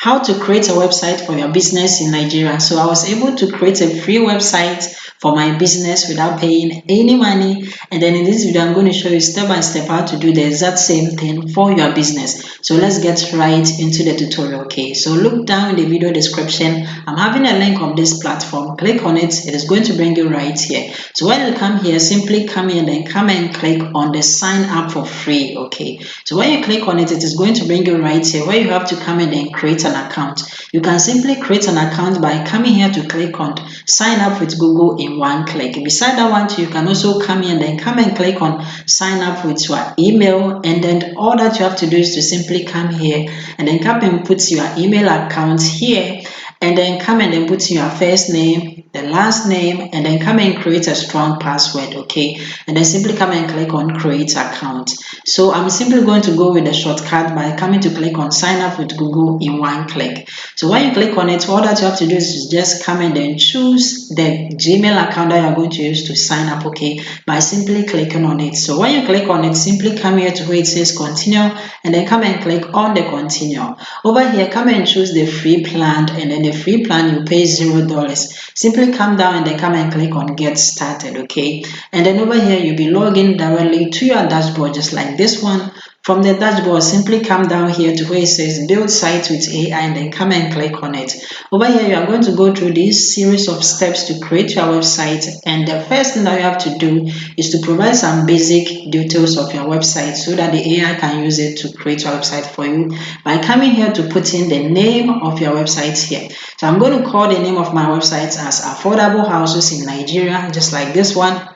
how to create a website for your business in Nigeria. So I was able to create a free website for my business without paying any money. And then in this video, I'm going to show you step by step how to do the exact same thing for your business. So let's get right into the tutorial. Okay, so look down in the video description. I'm having a link of this platform. Click on it. It is going to bring you right here. So when you come here, simply come here and then come and click on the sign up for free. Okay, so when you click on it, it is going to bring you right here where you have to come and then create an account. You can simply create an account by coming here to click on sign up with Google in one click. Beside that one too, you can also come here and then come and click on sign up with your email, and then all that you have to do is to simply come here and then come and put your email account here, and then come and then put your first name, the last name, and then come and create a strong password. Okay, and then simply come and click on create account. So I'm simply going to go with the shortcut by coming to click on sign up with Google in one click. So when you click on it, all that you have to do is just come and then choose the Gmail account that you're going to use to sign up, okay, by simply clicking on it. So when you click on it, simply come here to where it says continue, and then come and click on the continue. Over here, come and choose the free plan, and then the free plan you pay $0. Simply come down and then come and click on get started. Okay, and then over here you'll be logging directly to your dashboard just like this one. From the dashboard, simply come down here to where it says build site with AI, and then come and click on it. Over here, you are going to go through this series of steps to create your website, and the first thing that you have to do is to provide some basic details of your website so that the AI can use it to create your website for you by coming here to put in the name of your website here. So I'm going to call the name of my website as Affordable Houses in Nigeria, just like this one,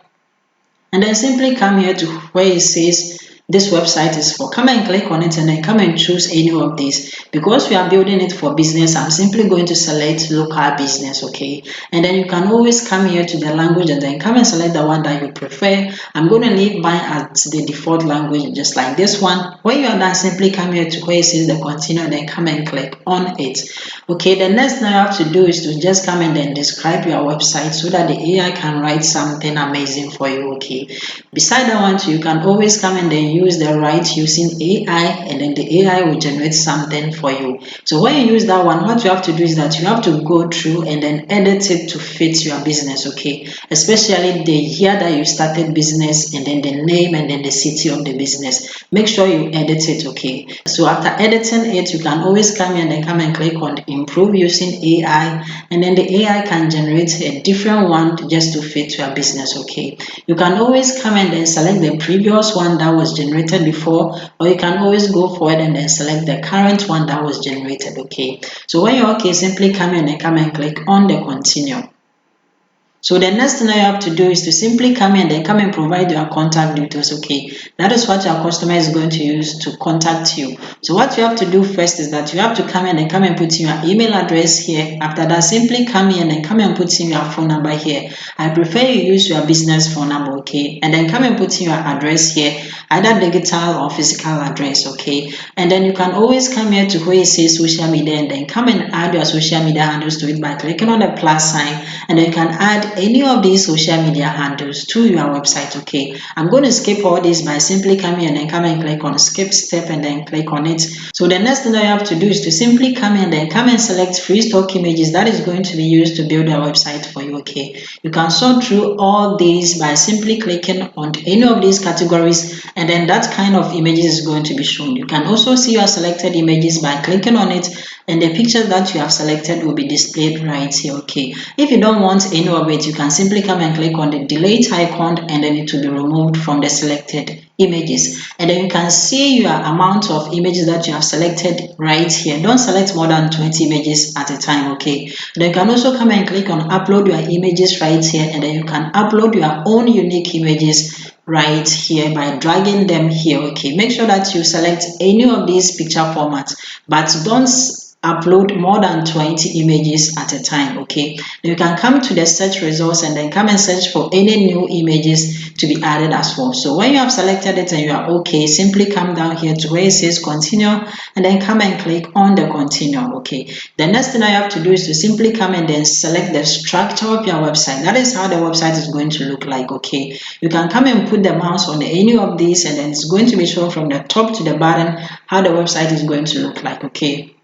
and then simply come here to where it says this website is for. Come and click on it and then come and choose any of these. Because we are building it for business, I'm simply going to select local business. Okay, and then you can always come here to the language and then come and select the one that you prefer. I'm going to leave mine at the default language just like this one. When you are done, simply come here to where it says the continue and then come and click on it. Okay, the next thing you have to do is to just come and then describe your website so that the AI can write something amazing for you. Okay, beside that one too, you can always come and then use the write using AI, and then the AI will generate something for you. So when you use that one, what you have to do is that you have to go through and then edit it to fit your business. Okay, especially the year that you started business, and then the name, and then the city of the business. Make sure you edit it. Okay, so after editing it, you can always come here and then come and click on improve using AI, and then the AI can generate a different one just to fit your business. Okay, you can always come and then select the previous one that was generated before, or you can always go forward and then select the current one that was generated. Okay, so when you're okay, simply come in and come and click on the continue. So the next thing you have to do is to simply come in and then come and provide your contact details. Okay, that is what your customer is going to use to contact you. So what you have to do first is that you have to come in and come and put in your email address here. After that, simply come in and come and put in your phone number here. I prefer you use your business phone number. Okay, and then come and put in your address here, either digital or physical address. Okay, and then you can always come here to where it says social media, and then come and add your social media handles to it by clicking on the plus sign, and then you can add any of these social media handles to your website. Okay, I'm going to skip all this by simply coming here and then come and click on skip step and then click on it. So the next thing that you have to do is to simply come in and then come and select free stock images that is going to be used to build a website for you. Okay, you can sort through all these by simply clicking on any of these categories, and then that kind of images is going to be shown. You can also see your selected images by clicking on it, and the picture that you have selected will be displayed right here. Okay, if you don't want any of it, you can simply come and click on the delete icon, and then it will be removed from the selected images, and then you can see your amount of images that you have selected right here. Don't select more than 20 images at a time. Okay, then you can also come and click on upload your images right here, and then you can upload your own unique images right here by dragging them here. Okay, make sure that you select any of these picture formats, but don't upload more than 20 images at a time. Okay, you can come to the search results and then come and search for any new images to be added as well. So when you have selected it and you are okay, simply come down here to where it says continue, and then come and click on the continue. Okay, the next thing I have to do is to simply come and then select the structure of your website. That is how the website is going to look like. Okay, you can come and put the mouse on any of these, and then it's going to be shown from the top to the bottom how the website is going to look like. Okay,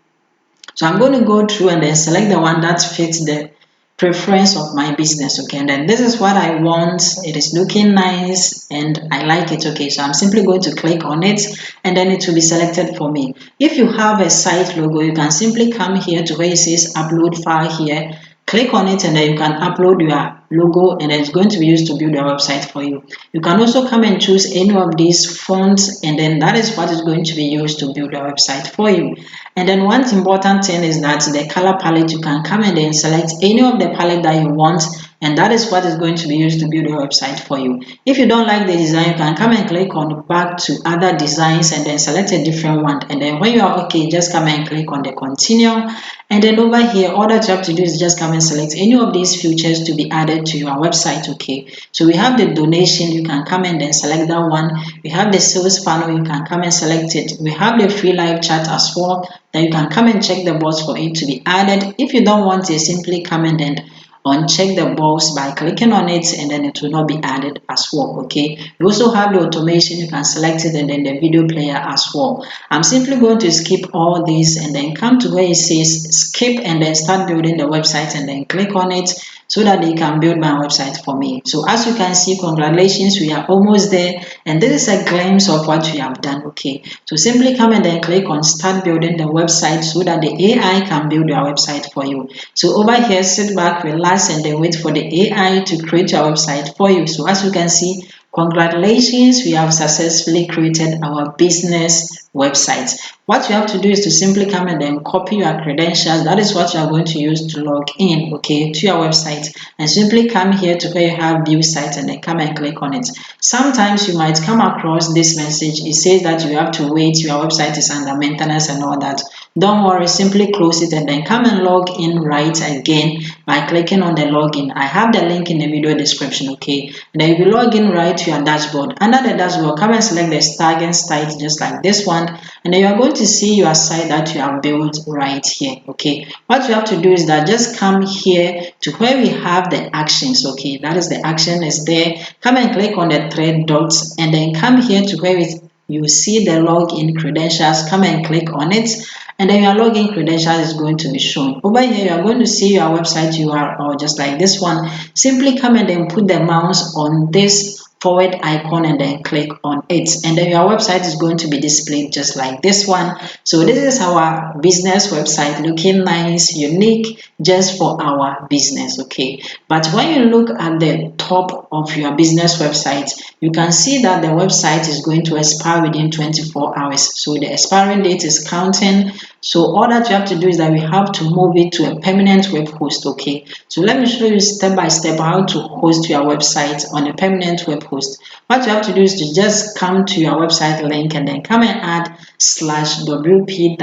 So I'm going to go through and then select the one that fits the preference of my business. Okay, and then this is what I want. It is looking nice and I like it. Okay, so I'm simply going to click on it and then it will be selected for me. If you have a site logo, you can simply come here to where it says upload file here, click on it, and then you can upload your logo and it's going to be used to build your website for you. You can also come and choose any of these fonts and then that is what is going to be used to build your website for you. And then one important thing is that the color palette, you can come and then select any of the palette that you want and that is what is going to be used to build your website for you. If you don't like the design, you can come and click on back to other designs and then select a different one, and then when you are okay, just come and click on the continue, and then over here all that you have to do is just come and select any of these features to be added to your website. Okay, so we have the donation, you can come and then select that one. We have the sales funnel, you can come and select it. We have the free live chat as well, then you can come and check the box for it to be added. If you don't want it, simply come and then uncheck the box by clicking on it and then it will not be added as well. Okay, you also have the automation, you can select it, and then the video player as well. I'm simply going to skip all these and then come to where it says skip and then start building the website and then click on it so that they can build my website for me. So as you can see, congratulations, we are almost there, and this is a glimpse of what we have done. Okay, so simply come and then click on start building the website so that the AI can build your website for you. So over here, sit back, relax, and then wait for the AI to create your website for you. So as you can see, congratulations, we have successfully created our business website. What you have to do is to simply come and then copy your credentials. That is what you are going to use to log in, okay, to your website, and simply come here to where you have view site and then come and click on it. Sometimes you might come across this message. It says that you have to wait, your website is under maintenance and all that. Don't worry, simply close it and then come and log in right again by clicking on the login. I have the link in the video description, okay? And then you will log in right to your dashboard. Under the dashboard, come and select the Starting site just like this one, and then you are going to see your site that you have built right here. Okay, what you have to do is that just come here to where we have the actions. Okay, that is the action is there. Come and click on the three dots and then come here to where you see the login credentials. Come and click on it, and then your login credentials is going to be shown. Over here, you are going to see your website URL just like this one. Simply come and then put the mouse on this forward icon and then click on it, and then your website is going to be displayed just like this one. So this is our business website, looking nice, unique, just for our business. Okay, but when you look at the top of your business website, you can see that the website is going to expire within 24 hours. So the expiring date is counting. So all that you have to do is that we have to move it to a permanent web host. Okay, so let me show you step by step how to host your website on a permanent web host. What you have to do is to just come to your website link and then come and add /wp-admin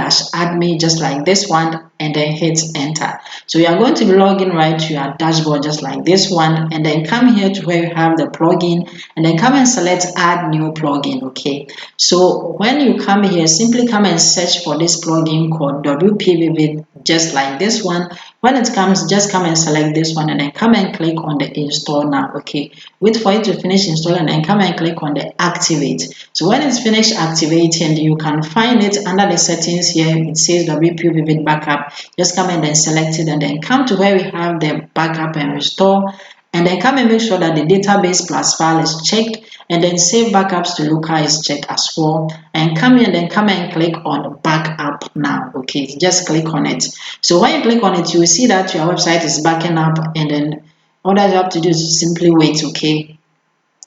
just like this one, and then hit enter. So you are going to be logging right to your dashboard just like this one, and then come here to where you have the plugin and then come and select add new plugin. Okay, so when you come here, simply come and search for this plugin called WP Vivid just like this one. When it comes, just come and select this one and then come and click on the install now. Okay, wait for it to finish installing and then come and click on the activate. So when it's finished activating, you can find it under the settings here. It says WP Vivid backup. Just come and then select it and then come to where we have the backup and restore, and then come and make sure that the database plus file is checked, and then save backups to local is checked as well, and come here and then come and click on backup now. Okay, just click on it. So when you click on it, you will see that your website is backing up, and then all that you have to do is simply wait. Okay,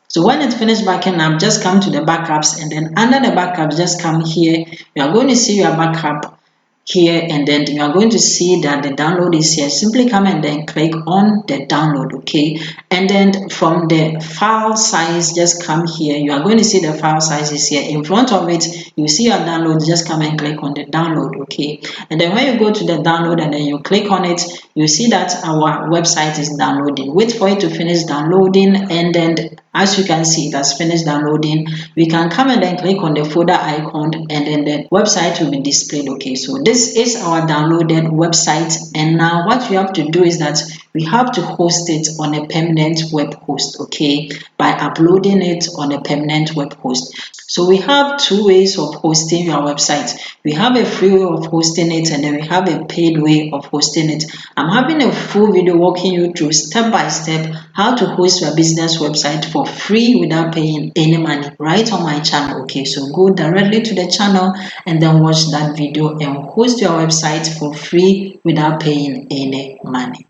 so when it's finished backing up, just come to the backups, and then under the backups, just come here. You are going to see your backup here, and then you are going to see that the download is here. Simply come and then click on the download. Okay, and then from the file size, just come here. You are going to see the file size is here. In front of it, you see your download. Just come and click on the download. Okay, and then when you go to the download and then you click on it, you see that our website is downloading. Wait for it to finish downloading, and then as you can see, it has finished downloading. We can come and then click on the folder icon, and then the website will be displayed. Okay, so this is our downloaded website, and now what you have to do is that we have to host it on a permanent web host, okay, by uploading it on a permanent web host. So we have two ways of hosting your website. We have a free way of hosting it, and then we have a paid way of hosting it. I'm having a full video walking you through step by step how to host your business website for free without paying any money right on my channel. Okay, so go directly to the channel and then watch that video and host your website for free without paying any money.